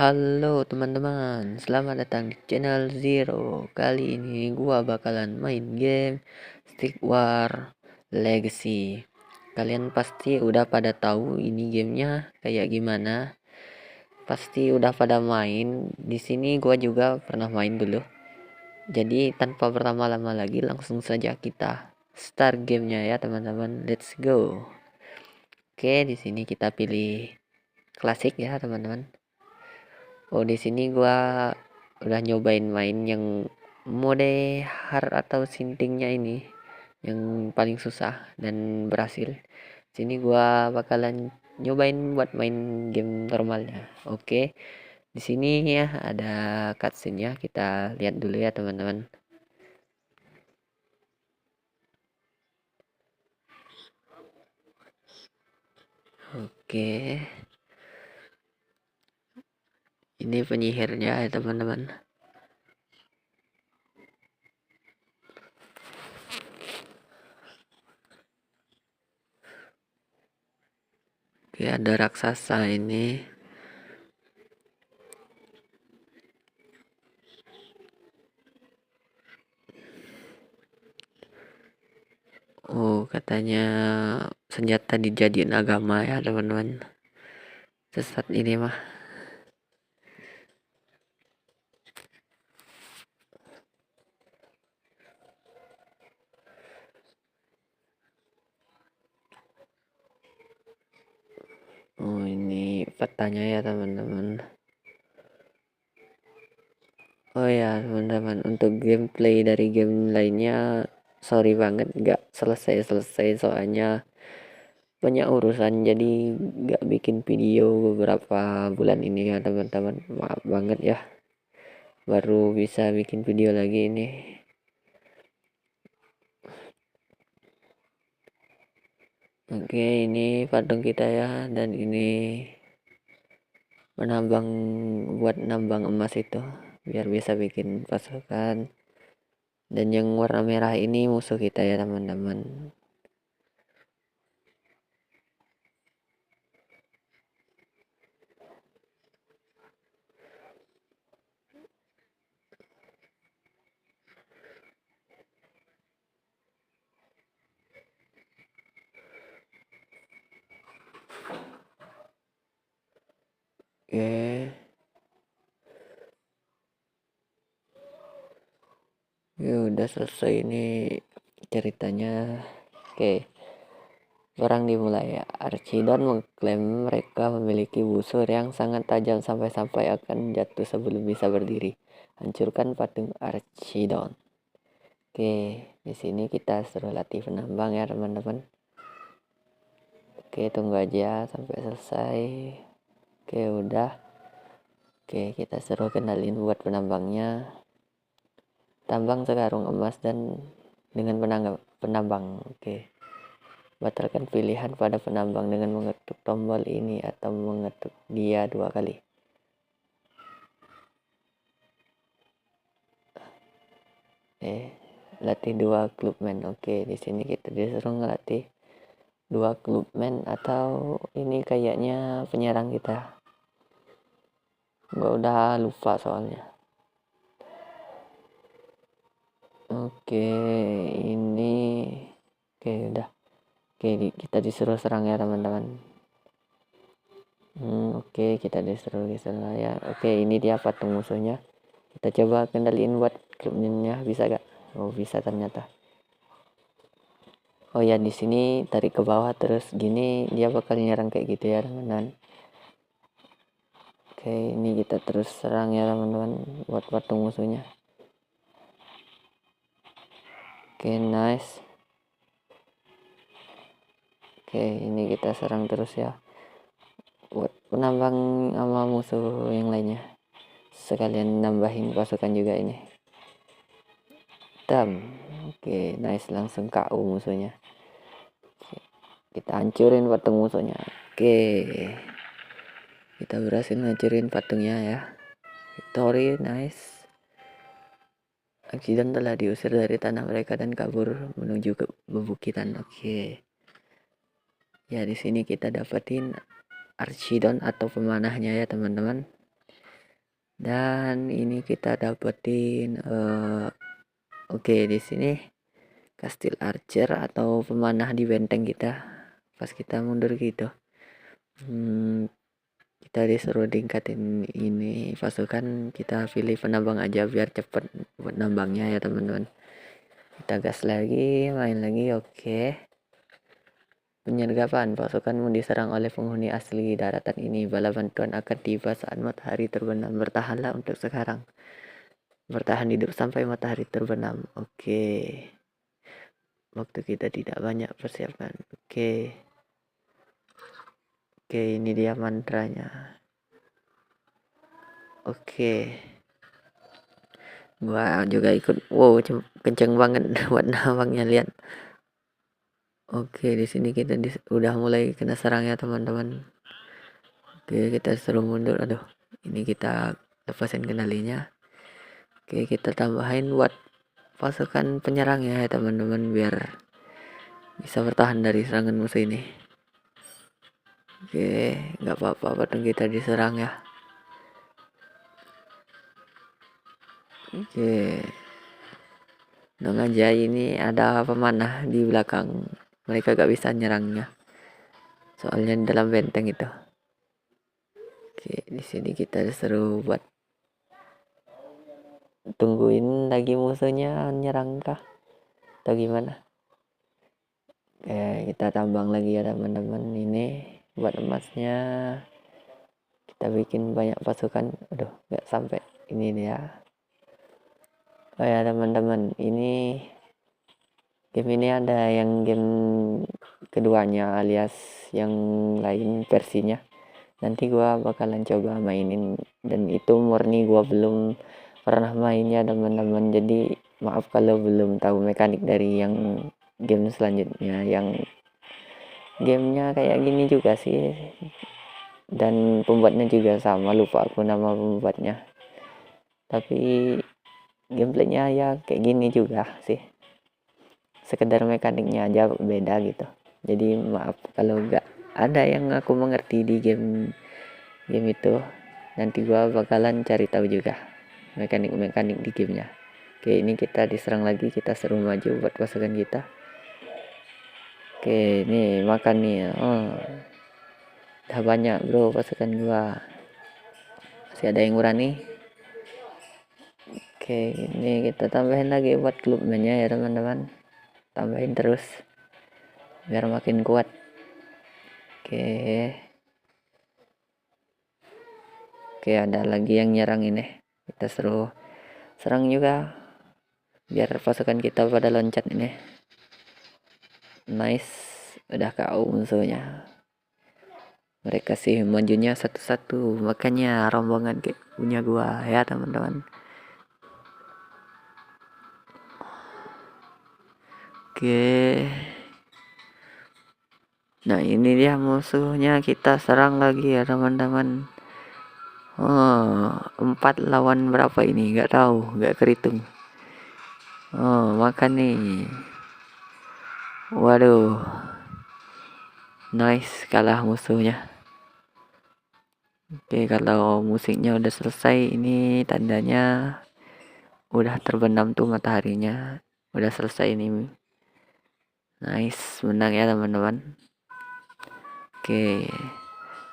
Halo teman-teman, selamat datang di channel Zero. Kali ini gua bakalan main game Stick War Legacy. Kalian pasti udah pada tahu ini gamenya kayak gimana. Pasti udah pada main. Di sini gua juga pernah main dulu. Jadi tanpa berlama-lama lagi langsung saja kita start gamenya ya teman-teman. Let's go. Oke, di sini kita pilih klasik ya teman-teman. Oh, di sini gua udah nyobain main yang mode hard atau sintingnya ini yang paling susah dan berhasil. Sini gua bakalan nyobain buat main game normalnya. Oke. Di sini ya ada cutscene-nya, kita lihat dulu ya teman-teman. Oke. Ini penyihirnya ya teman-teman. Oke, ada raksasa ini. Oh, katanya senjata dijadiin agama ya teman-teman. Sesat ini mah. Oh, ini petanya ya teman-teman. Oh ya teman-teman, untuk gameplay dari game lainnya sorry banget gak selesai soalnya banyak urusan, jadi gak bikin video beberapa bulan ini ya teman-teman. Maaf banget ya, baru bisa bikin video lagi ini. Oke, ini patung kita ya, dan ini menambang, buat nambang emas itu biar bisa bikin pasukan. Dan yang warna merah ini musuh kita ya teman-teman. Oke. Ya udah selesai ini ceritanya. Oke, perang dimulai ya. Archidon mengklaim mereka memiliki busur yang sangat tajam sampai-sampai akan jatuh sebelum bisa berdiri. Hancurkan patung Archidon. Oke, di sini kita suruh latih penambang ya teman-teman. Oke, tunggu aja sampai selesai. Oke, udah. Oke, kita suruh kenalin buat penambangnya. Tambang sekarung emas dan dengan penambang. Oke. Batalkan pilihan pada penambang dengan mengetuk tombol ini atau mengetuk dia 2 kali. Latih 2 clubman. Oke, di sini kita disuruh ngelatih 2 clubman atau ini kayaknya penyerang kita. Gua udah lupa soalnya. Oke, ini oke udah. Oke, kita disuruh serang ya teman-teman. Oke, kita disuruh ya. Oke, ini dia patung musuhnya. Kita coba kendaliin buat klubnya, bisa gak? Oh, bisa ternyata. Oh ya, di sini tarik ke bawah terus gini dia bakal nyerang kayak gitu ya teman-teman. Oke, ini kita terus serang ya teman-teman buat patung musuhnya. Oke, nice. Oke, ini kita serang terus ya buat penambang sama musuh yang lainnya, sekalian nambahin pasukan juga ini. Oke, nice, langsung KO musuhnya. Oke, kita hancurin patung musuhnya. Oke, kita berhasil hancurin patungnya ya. Victory, nice. Archidon telah diusir dari tanah mereka dan kabur menuju ke bebukitan. Oke. Ya, di sini kita dapetin Archidon atau pemanahnya ya teman-teman. Dan ini kita dapetin oke, di sini kastil archer atau pemanah di benteng kita. Pas kita mundur gitu, kita disuruh tingkatin ini pasukan, kita pilih penambang aja biar cepet buat nambangnya ya teman-teman. Kita gas lagi, main lagi. Oke. Penyergapan, pasukanmu diserang oleh penghuni asli daratan ini. Bala bantuan akan tiba saat matahari terbenam. Bertahanlah untuk sekarang. Bertahan hidup sampai matahari terbenam. Oke. Waktu kita tidak banyak, persiapkan. Oke. Oke, ini dia mantranya. Oke. Gua juga ikut. Wow, kenceng banget buat nambangnya, lihat. Oke, di sini kita udah mulai kena serang ya teman-teman. Oke, kita suruh mundur. Aduh, ini kita lepasin kendalinya. Oke, kita tambahin buat pasukan penyerang ya teman-teman biar bisa bertahan dari serangan musuh ini. Oke, nggak apa-apa patung kita diserang ya. Oke. Nong aja ini ada pemanah di belakang. Mereka gak bisa nyerangnya. Soalnya di dalam benteng itu. Oke, di sini kita disuruh buat tungguin lagi musuhnya nyerang kah atau gimana. Oke, kita tambang lagi ya teman-teman. Ini buat emasnya. Kita bikin banyak pasukan. Aduh, nggak sampai. Ini dia. Oh ya teman-teman, ini game ini ada yang game keduanya alias yang lain versinya. Nanti gua bakalan coba mainin, dan itu murni gua belum pernah mainnya teman-teman. Jadi maaf kalau belum tahu mekanik dari yang game selanjutnya, yang gamenya kayak gini juga sih. Dan pembuatnya juga sama, lupa aku nama pembuatnya. Tapi gameplaynya ya kayak gini juga sih, sekedar mekaniknya aja beda gitu. Jadi maaf kalau nggak ada yang aku mengerti di game itu. Nanti gua bakalan cari tahu juga mekanik di gamenya. Oke, ini kita diserang lagi, kita seru maju buat pasukan kita. Oke, nih makan nih. Udah banyak bro pasukan gua, masih ada yang kurang nih. Oke, ini kita tambahin lagi buat klubnya ya teman-teman. Tambahin terus biar makin kuat. Oke, ada lagi yang nyerang ini. Kita seru serang juga biar pasukan kita pada loncat ini. Nice, udah KO musuhnya. Mereka sih majunya satu-satu, makanya rombongan kayak punya gua ya teman-teman. Oke. Nah, ini dia musuhnya, kita serang lagi ya teman-teman. 4 lawan berapa ini? Nggak tahu, nggak kehitung. Makan nih. Waduh. Nice, kalah musuhnya. Oke, kalau musiknya udah selesai, ini tandanya udah terbenam tuh mataharinya. Udah selesai ini. Nice, menang ya teman-teman. Oke,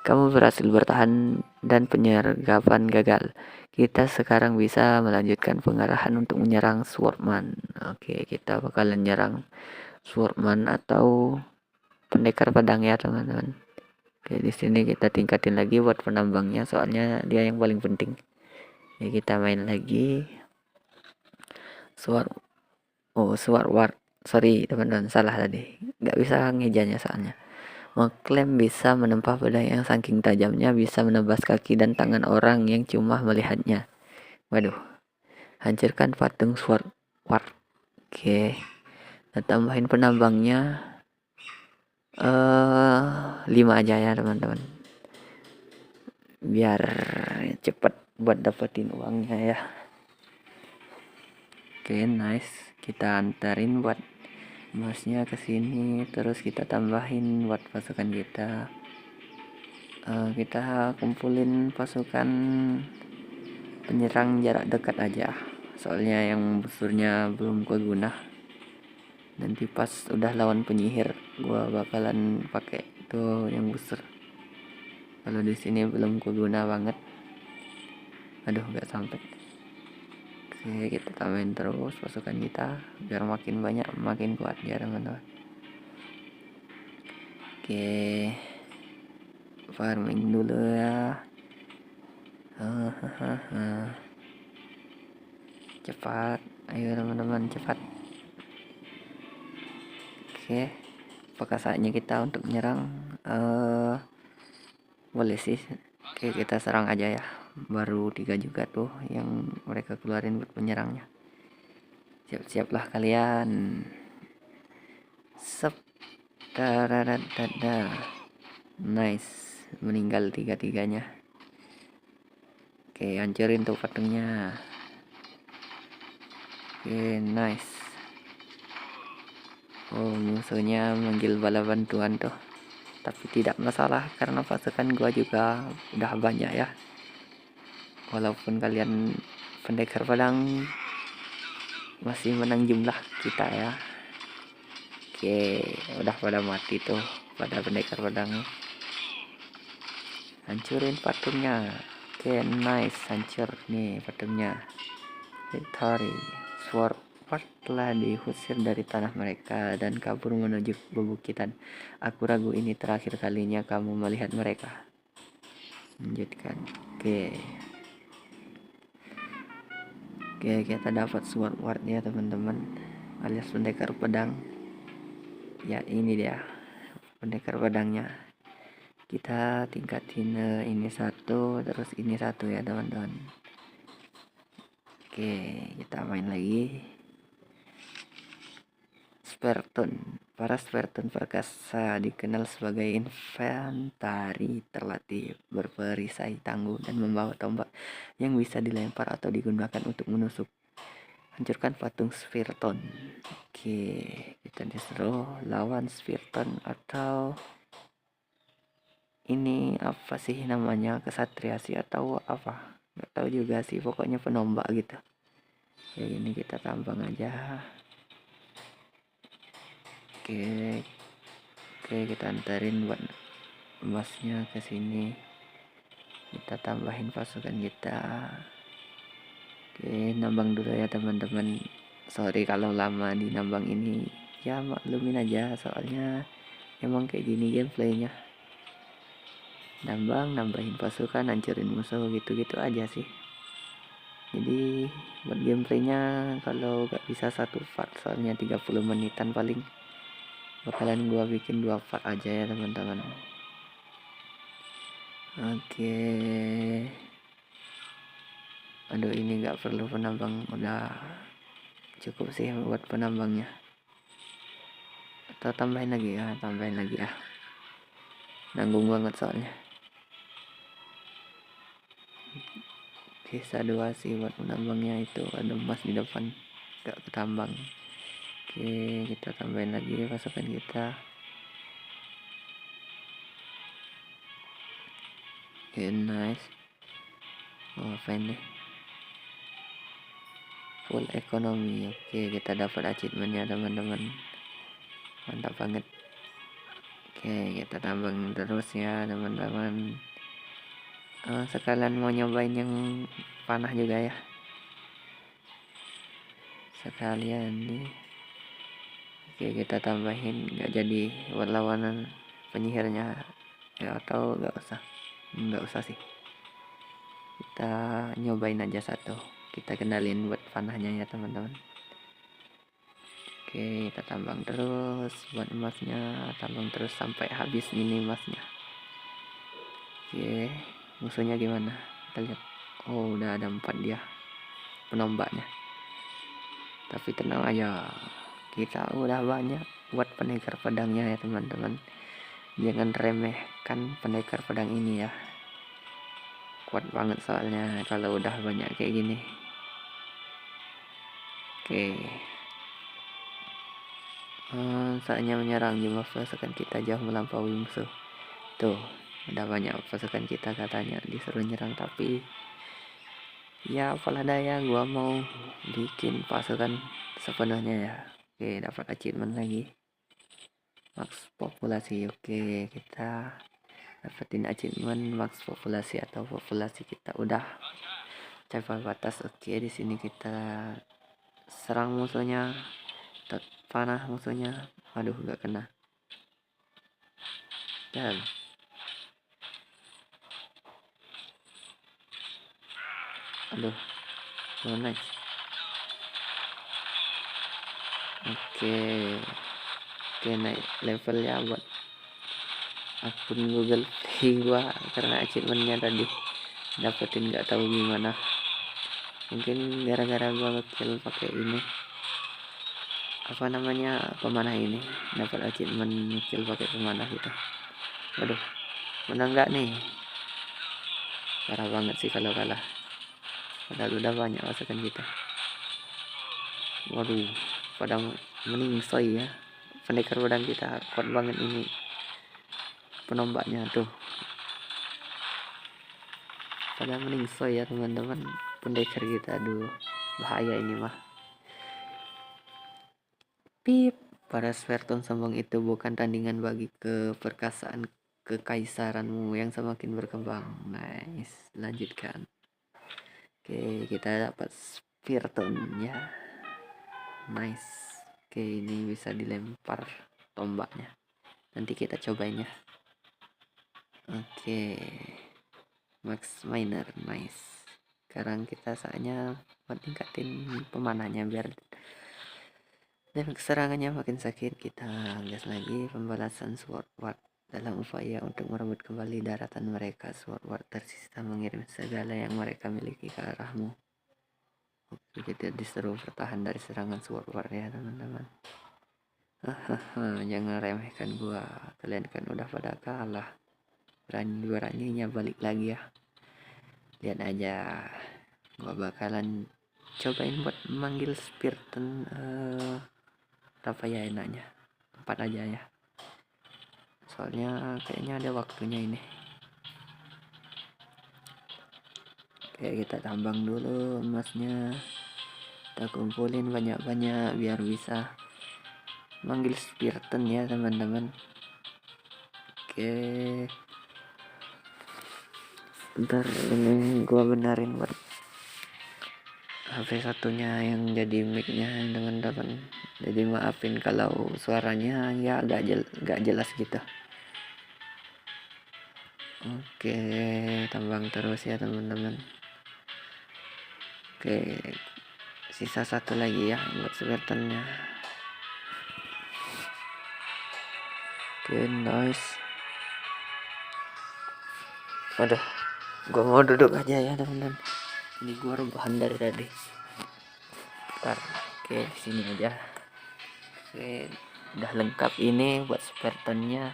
kamu berhasil bertahan dan penyergapan gagal. Kita sekarang bisa melanjutkan pengarahan untuk menyerang Swordman. Oke, kita bakalan nyerang Swordman atau pendekar pedang ya teman-teman. Oke, di sini kita tingkatin lagi buat penambangnya, soalnya dia yang paling penting. Ya, kita main lagi. Sword War. Sorry teman-teman, salah tadi. Nggak bisa ngejanya soalnya. Mengklaim bisa menempah pedang yang saking tajamnya bisa menebas kaki dan tangan orang yang cuma melihatnya. Waduh. Hancurkan patung Sword War. Oke. Kita tambahin penambangnya 5 aja ya teman-teman. Biar cepet buat dapetin uangnya ya. Oke, nice. Kita antarin buat emasnya ke sini, terus kita tambahin buat pasukan kita. Kita kumpulin pasukan penyerang jarak dekat aja, soalnya yang busurnya belum gua guna. Nanti pas udah lawan penyihir gua bakalan pakai tuh yang busur. Kalau di sini belum gua guna banget. Aduh, nggak sampai. Oke, kita tambahin terus pasukan kita biar makin banyak makin kuat ya teman-teman. Oke, farming dulu ya. Cepat, ayo teman-teman, cepat. Oke, apakah saatnya kita untuk menyerang? Boleh sih. Oke, kita serang aja ya. Baru 3 juga tuh yang mereka keluarin buat penyerangnya. Siap-siaplah kalian. Sep. Nice, meninggal 3-3-nya. Oke, hancurin tuh patungnya. Oke, nice. Oh, musuhnya manggil bala bantuan tuh. Tapi tidak masalah karena pasukan gua juga udah banyak ya. Walaupun kalian pendekar pedang masih menang jumlah kita ya. Oke, udah pada mati tuh pada pendekar pedang. Hancurin patungnya. Oke, nice, hancur nih patungnya. Victory. Sword telah diusir dari tanah mereka dan kabur menuju bebukitan. Aku ragu ini terakhir kalinya kamu melihat mereka. Lanjutkan. Oke, kita dapat sword ya teman-teman, alias pendekar pedang. Ya, ini dia pendekar pedangnya. Kita tingkatin ini satu, terus ini satu ya teman-teman. Oke, kita main lagi. Spartan. Para Spartan perkasa dikenal sebagai infanteri terlatih, berperisai tangguh dan membawa tombak yang bisa dilempar atau digunakan untuk menusuk. Hancurkan patung Spartan. Oke, kita disuruh lawan Spartan atau ini apa sih namanya, kesatria sih atau apa? Nggak tahu juga sih, pokoknya penombak gitu. Ya ini kita tambang aja. Oke, kita antarin buat emasnya ke sini. Kita tambahin pasukan kita. Oke, nambang dulu ya teman-teman. Sorry kalau lama di nambang ini. Ya maklumin aja, soalnya emang kayak gini gameplaynya. Nambahin pasukan, hancurin musuh, gitu-gitu aja sih. Jadi buat gameplaynya kalau gak bisa satu part, soalnya 30 menitan paling, bakalan gua bikin 2 part aja ya teman-teman. Oke. Aduh, ini gak perlu penambang, udah cukup sih buat penambangnya. Atau tambahin lagi ya, nanggung banget soalnya. Sisa 2 sih buat penambangnya, itu ada emas di depan gak ketambang. Oke, kita tambahin lagi pasukan kita. Oke, nice. Oh, apa ini? Full ekonomi. Oke, kita dapat achievementnya teman-teman. Mantap banget. Oke, kita tambang terus ya teman-teman. Sekalian mau nyobain yang panah juga ya. Sekalian nih. Oke, kita tambahin, nggak jadi buat lawanan penyihirnya ya, atau nggak usah sih, kita nyobain aja satu, kita kenalin buat panahnya ya teman-teman. Oke, kita tambang terus buat emasnya, tambang terus sampai habis ini emasnya. Oke, musuhnya gimana, kita lihat. Oh, udah ada 4 dia penombaknya, tapi tenang aja, kita udah banyak buat pendekar pedangnya ya teman-teman. Jangan remehkan pendekar pedang ini ya, kuat banget soalnya kalau udah banyak kayak gini. Oke, saatnya menyerang. Jumlah pasukan kita jauh melampaui musuh. Tuh, udah banyak pasukan kita katanya disuruh nyerang, tapi Ya apalah daya, gua mau bikin pasukan sepenuhnya ya. Oke, dapat achievement lagi. Max populasi. Oke, kita dapetin achievement max populasi atau populasi kita udah capai batas. Oke, di sini kita serang musuhnya, panah musuhnya. Aduh, gak kena. Dan aduh, nice. Oke, naik levelnya buat akun Google Play gua karena achievementnya tadi dapetin nggak tahu gimana. Mungkin gara-gara gua ngekill pakai ini, apa namanya, pemanah ini, dapat achievement ngekill pakai pemanah gitu. Waduh, menang nggak nih? Parah banget sih kalau kalah, padahal udah banyak pasukan kita. Waduh, pada meningsoy ya. Pendekar pedang kita kuat banget ini, penombaknya tuh pada meningsoy ya teman-teman. Pendekar kita, aduh bahaya ini mah. Pip, para Sverton sombong itu bukan tandingan bagi keperkasaan kekaisaranmu yang semakin berkembang. Nice, lanjutkan. Oke, kita dapat Sverton ya. Nice. Oke, ini bisa dilempar tombaknya. Nanti kita cobain ya. Oke, Max Miner, nice. Sekarang kita saatnya buat tingkatin pemanahnya biar damage serangannya makin sakit. Kita gas lagi pembalasan Sword Ward dalam upaya untuk merebut kembali daratan mereka. Sword Ward tersisa mengirim segala yang mereka miliki ke arahmu. Oke, kita disuruh bertahan dari serangan Sword Ward ya teman-teman. Jangan remehkan gua, kalian kan udah pada kalah. Beraninya balik lagi ya. Lihat aja, gua bakalan cobain buat manggil Spiriton. Berapa ya enaknya? 4 aja ya, soalnya kayaknya ada waktunya ini. Kayak kita tambang dulu emasnya, kita kumpulin banyak-banyak biar bisa manggil Spiriton ya teman-teman. Oke, ntar ini gua benerin buat HP satunya yang jadi mic-nya teman-teman. Jadi maafin kalau suaranya ya agak jelas gitu. Oke, tambang terus ya teman-teman. Oke, sisa satu lagi ya buat Spiritonnya. Oke, nice. Waduh, gua mau duduk aja ya teman-teman. Ini gua rebahan dari tadi. Bentar. Oke, sini aja. Oke, udah lengkap ini buat Spiritonnya.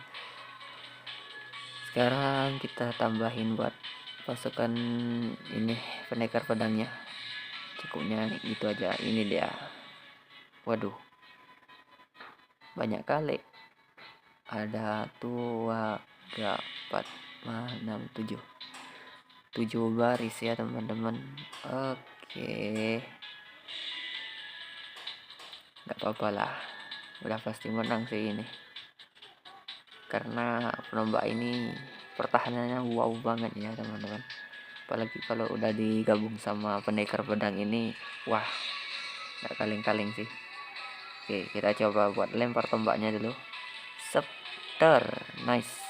Sekarang kita tambahin buat pasukan ini pendekar pedangnya. Cukupnya gitu aja. Ini dia. Waduh, banyak kali. Ada 2, 3, 4, 5, 6, 7 baris ya teman-teman. Oke, nggak apa-apa lah, udah pasti menang sih ini, karena penombak ini pertahanannya wow banget ya teman-teman. Apalagi kalau udah digabung sama pendekar pedang ini, wah, nggak kaleng-kaleng sih. Oke, kita coba buat lempar tombaknya dulu. Scepter, nice.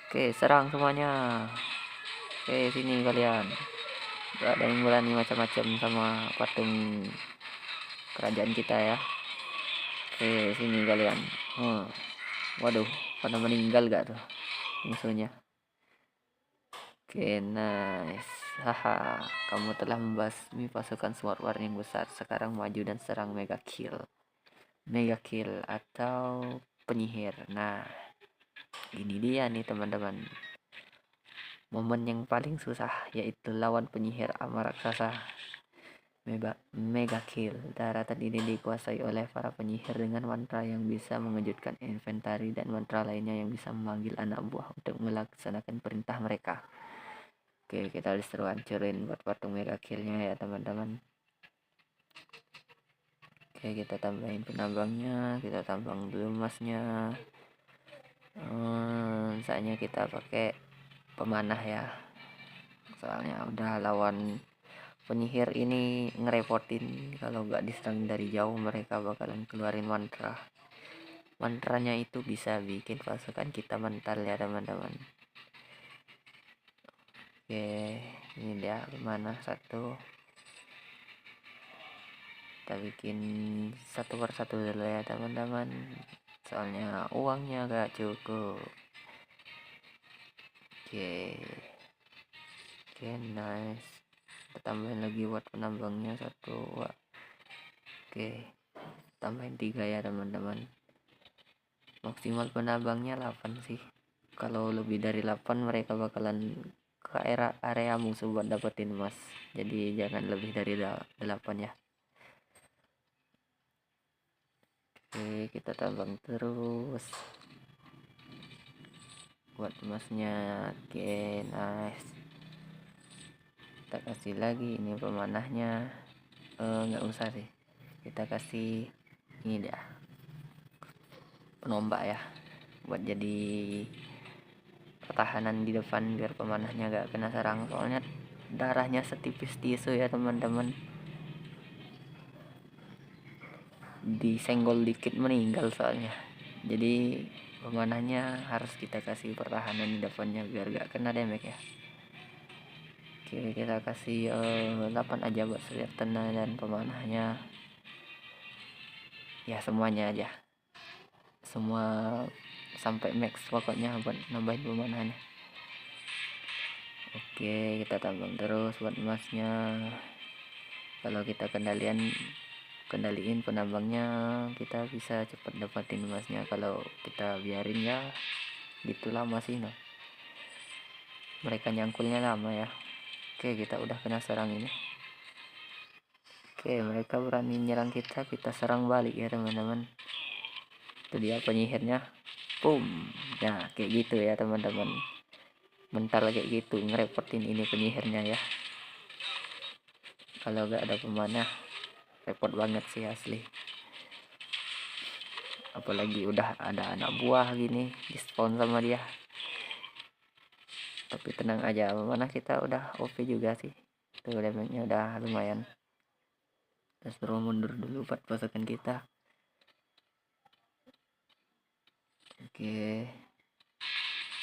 Oke, serang semuanya. Oke, sini kalian. Gak ada yang berani macam-macam sama patung kerajaan kita ya. Oke, sini kalian. Waduh, pada meninggal gak tuh musuhnya? Oke, nice. Haha, kamu telah membasmi pasukan Sword Ward yang besar. Sekarang maju dan serang Mega Kill. Mega Kill atau penyihir. Nah, ini dia nih teman-teman. Momen yang paling susah yaitu lawan penyihir ama raksasa. Mega Kill. Daratan ini dikuasai oleh para penyihir dengan mantra yang bisa mengejutkan inventari dan mantra lainnya yang bisa memanggil anak buah untuk melaksanakan perintah mereka. Oke, kita disuruh hancurin buat patung mega killnya ya teman-teman. Oke, kita tambahin penambangnya, kita tambang dulu emasnya. Misalnya kita pakai pemanah ya, soalnya udah lawan penyihir ini ngerepotin. Kalau nggak diserang dari jauh mereka bakalan keluarin mantranya itu bisa bikin pasukan kita mental ya teman-teman. Oke, ini dia pemanah satu, kita bikin satu persatu dulu ya teman-teman, soalnya uangnya gak cukup. Oke, nice. Kita tambahin lagi buat penambangnya satu. Oke, tambahin 3 ya teman-teman. Maksimal penambangnya 8 sih. Kalau lebih dari 8 mereka bakalan ke area musuh buat dapetin emas, jadi jangan lebih dari 8 ya. Oke, kita tambang terus buat emasnya. Oke, nice. Kita kasih lagi ini pemanahnya. Nggak usah sih, kita kasih ini dia, penombak ya, buat jadi pertahanan di depan biar pemanahnya gak kena serang, soalnya darahnya setipis tisu ya teman-teman, disenggol dikit meninggal soalnya. Jadi pemanahnya harus kita kasih pertahanan di depannya biar gak kena damage ya. Oke, kita kasih 8 aja buat Suryatana dan pemanahnya ya, semuanya aja, semua sampai max pokoknya buat nambahin pemanahnya. Oke, kita tambang terus buat emasnya. Kalau kita kendaliin penambangnya, kita bisa cepat dapatin emasnya. Kalau kita biarin ya gitu lama sih no, mereka nyangkulnya lama ya. Oke, kita udah kena serang ini. Oke, mereka berani nyerang kita serang balik ya teman-teman. Itu dia penyihirnya, boom. Nah kayak gitu ya teman-teman, mental kayak gitu ngerepotin ini penyihirnya ya. Kalau gak ada pemanah repot banget sih asli, apalagi udah ada anak buah gini di spawn sama dia. Tapi tenang aja, pemanah kita udah OP juga sih, tuh damage-nya udah lumayan. Kita suruh mundur dulu buat pasukan kita. Oke,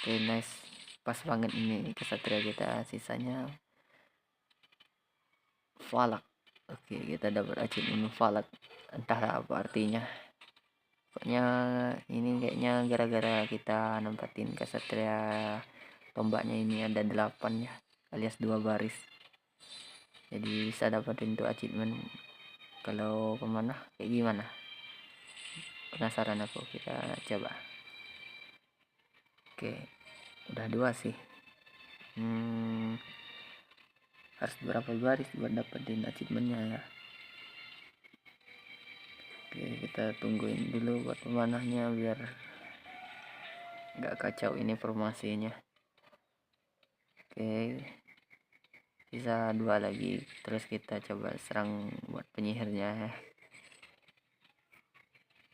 nice, pas banget ini kesatria kita, sisanya Falak. Oke, kita dapat achievement Falak, entahlah apa artinya. Pokoknya ini kayaknya gara-gara kita nempatin kesatria tombaknya ini ada 8 ya, alias 2 baris, jadi bisa dapatin tuh achievement. Kalau pemanah kayak gimana, penasaran aku, kita coba. Oke, udah 2 sih. Harus berapa baris buat dapetin achievementnya ya. Oke, kita tungguin dulu buat pemanahnya biar nggak kacau ini formasinya. Oke, sisa 2 lagi, terus kita coba serang buat penyihirnya ya.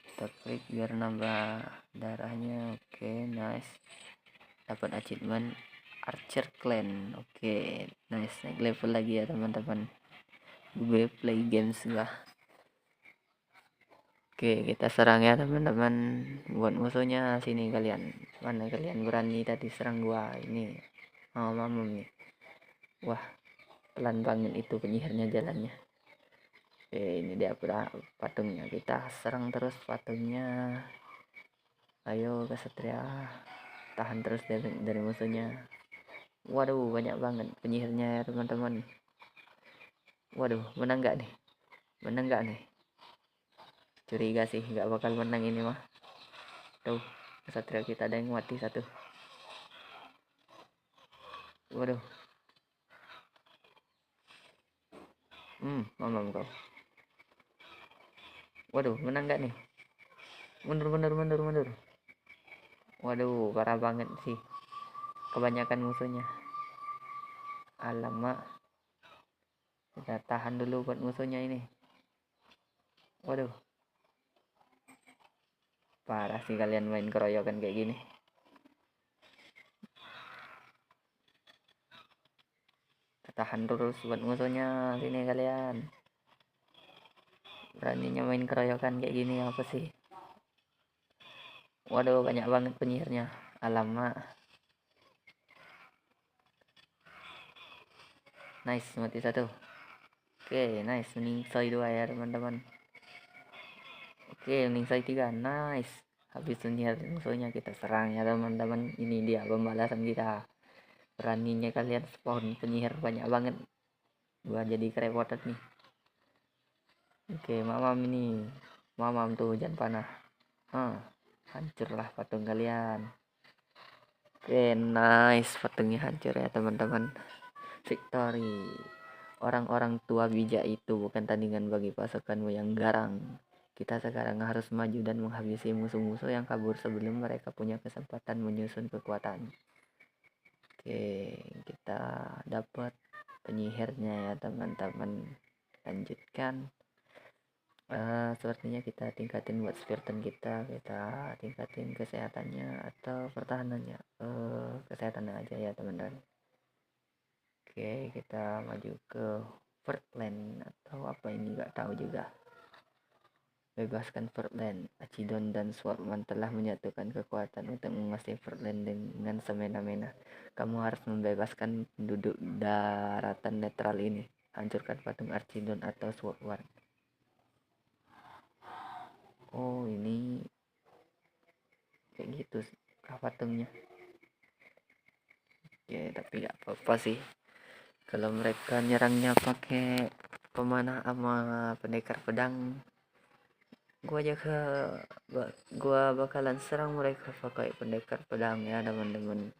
Kita klik biar nambah darahnya. Oke, nice, dapat achievement Archer Clan. Oke, nice, naik level lagi ya teman-teman, gue play games lah. Oke, kita serang ya teman-teman. Buat musuhnya sini kalian, mana kalian berani tadi serang gua ini. Mamam nih, wah pelan banget itu penyihirnya jalannya. Oke, ini dia patungnya, kita serang terus patungnya. Ayo kesatria, tahan terus dari musuhnya. Waduh, banyak banget penyihirnya ya teman-teman. Waduh, menang nggak nih, curiga sih nggak bakal menang ini mah. Tuh, kesatria kita ada yang mati satu. Waduh, mamam kau. Waduh, menang nggak nih? Mundur. Waduh, parah banget sih, kebanyakan musuhnya. Alamak, kita tahan dulu buat musuhnya ini. Waduh, parah sih kalian main keroyokan kayak gini. Tahan terus buat musuhnya. Sini kalian, beraninya main keroyokan kayak gini apa sih? Waduh, banyak banget penyihirnya. Alamak. Nice, mati satu. Oke, nice. Meningsoi 2 ya teman-teman. Oke, meningsoi 3. Nice. Habis penyihir musuhnya kita serang ya teman-teman. Ini dia pembalasan kita. Beraninya kalian spawn penyihir banyak banget. Gua jadi kerepotan nih. Oke, mamam ini. Mamam tuh hujan panah. Hancurlah patung kalian. Oke, nice. Patungnya hancur ya teman-teman. Victory. Orang-orang tua bijak itu bukan tandingan bagi pasukanmu yang garang. Kita sekarang harus maju dan menghabisi musuh-musuh yang kabur sebelum mereka punya kesempatan menyusun kekuatan. Oke, kita dapat penyihirnya ya teman-teman. Lanjutkan. Sepertinya kita tingkatin buat spiritan kita tingkatin kesehatannya atau pertahanannya. Kesehatannya aja ya teman-teman. Oke, kita maju ke Furtland atau apa ini nggak tahu juga. Bebaskan Furtland. Acidon dan Swartman telah menyatukan kekuatan untuk menguasai Furtland dengan semena-mena. Kamu harus membebaskan penduduk daratan netral ini. Hancurkan patung Archidon atau Swartman. Oh, ini kayak gitu patungnya. Ya, tapi nggak apa-apa sih. Kalau mereka nyerangnya pakai pemanah sama pendekar pedang, gua bakalan serang mereka pakai pendekar pedang ya teman-teman.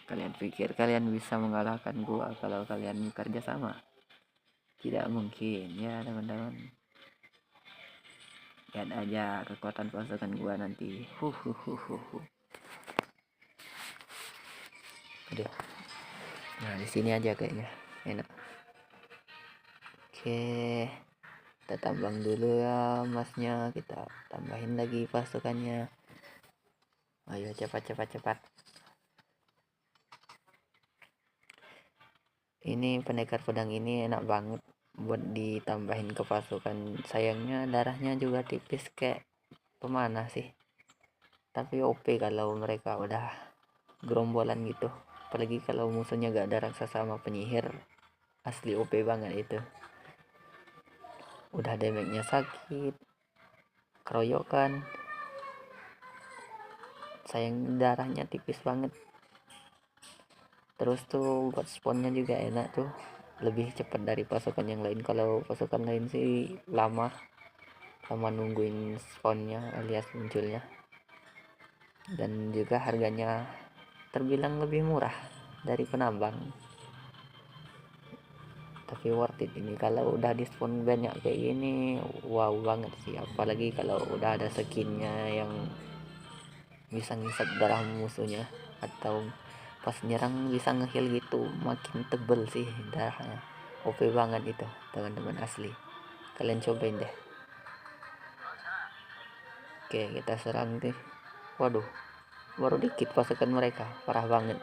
Kalian pikir kalian bisa mengalahkan gua kalau kalian kerja sama? Tidak mungkin ya teman-teman. Lihat aja kekuatan pasukan gua nanti. Aduh. Nah, di sini aja kayaknya enak. Oke, kita tambang dulu ya emasnya, kita tambahin lagi pasukannya. Ayo cepat. Ini pendekar pedang ini enak banget buat ditambahin ke pasukan. Sayangnya darahnya juga tipis kayak pemanah sih, tapi OP kalau mereka udah gerombolan gitu. Apalagi kalau musuhnya gak ada raksasa sama penyihir, asli OP banget itu. Udah damage-nya sakit, keroyokan, sayang darahnya tipis banget. Terus tuh buat spawnnya juga enak tuh, lebih cepat dari pasukan yang lain. Kalau pasukan lain sih lama nungguin spawnnya alias munculnya, dan juga harganya terbilang lebih murah dari penambang, tapi worth it ini kalau udah di spawn banyak kayak gini. Wow banget sih, apalagi kalau udah ada skinnya yang bisa ngisap darah musuhnya, atau pas nyerang bisa ngeheal gitu, makin tebel sih darahnya. OP banget itu teman-teman, asli kalian cobain deh. Oke, kita serang deh. Waduh, baru dikit pasukan mereka, parah banget.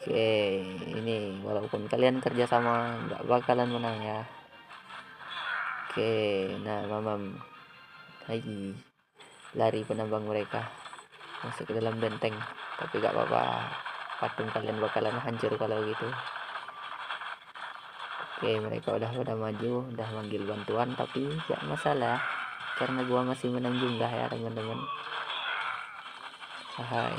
Oke, ini walaupun kalian kerjasama nggak bakalan menang ya. Oke, nah mamam, hai, lari penambang mereka masuk ke dalam benteng, tapi gak apa-apa, patung kalian bakalan hancur kalau gitu. Oke, mereka udah pada maju, udah manggil bantuan, tapi gak masalah karena gua masih menang jumlah ya teman-teman. Hai,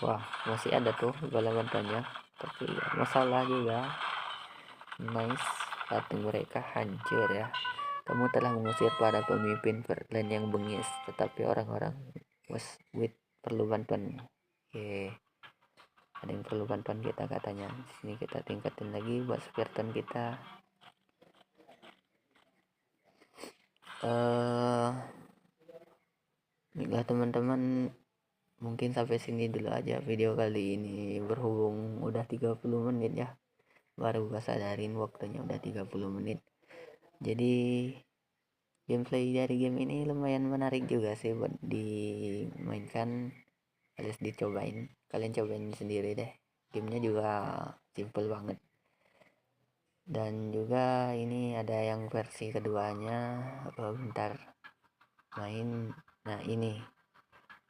wah masih ada tuh bala bantuannya, tapi gak masalah juga. Nice, patung mereka hancur ya. Kamu telah mengusir para pemimpin Furtland yang bengis, tetapi orang-orang was with perlu bantuan. Oke, ada yang perlu bantuan kita katanya. Di sini kita tingkatin lagi buat spiritan kita. Baiklah teman-teman, mungkin sampai sini dulu aja video kali ini, berhubung udah 30 menit ya, baru gue sadarin waktunya udah 30 menit. Jadi gameplay dari game ini lumayan menarik juga sih buat dimainkan, alias dicobain. Kalian cobain sendiri deh, gamenya juga simple banget. Dan juga ini ada yang versi keduanya, bentar main. Nah ini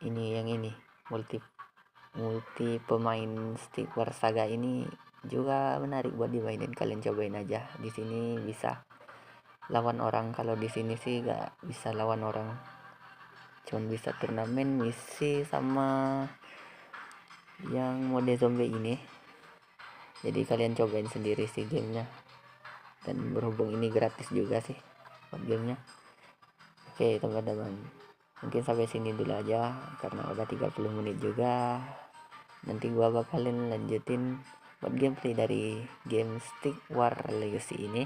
yang ini multi pemain Stick War Saga ini juga menarik buat dimainin. Kalian cobain aja. Di sini bisa lawan orang. Kalau di sini sih gak bisa lawan orang, cuman bisa turnamen, misi, sama yang mode zombie ini. Jadi kalian cobain sendiri sih gamenya, dan berhubung ini gratis juga sih buat gamenya. Oke teman-teman, mungkin sampai sini dulu aja karena udah 30 menit juga. Nanti gua bakalan lanjutin buat gameplay dari game Stick War Legacy ini.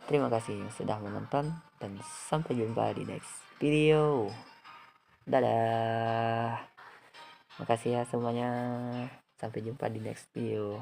Terima kasih yang sudah menonton dan sampai jumpa di next video. Dadah. Makasih ya semuanya. Sampai jumpa di next video.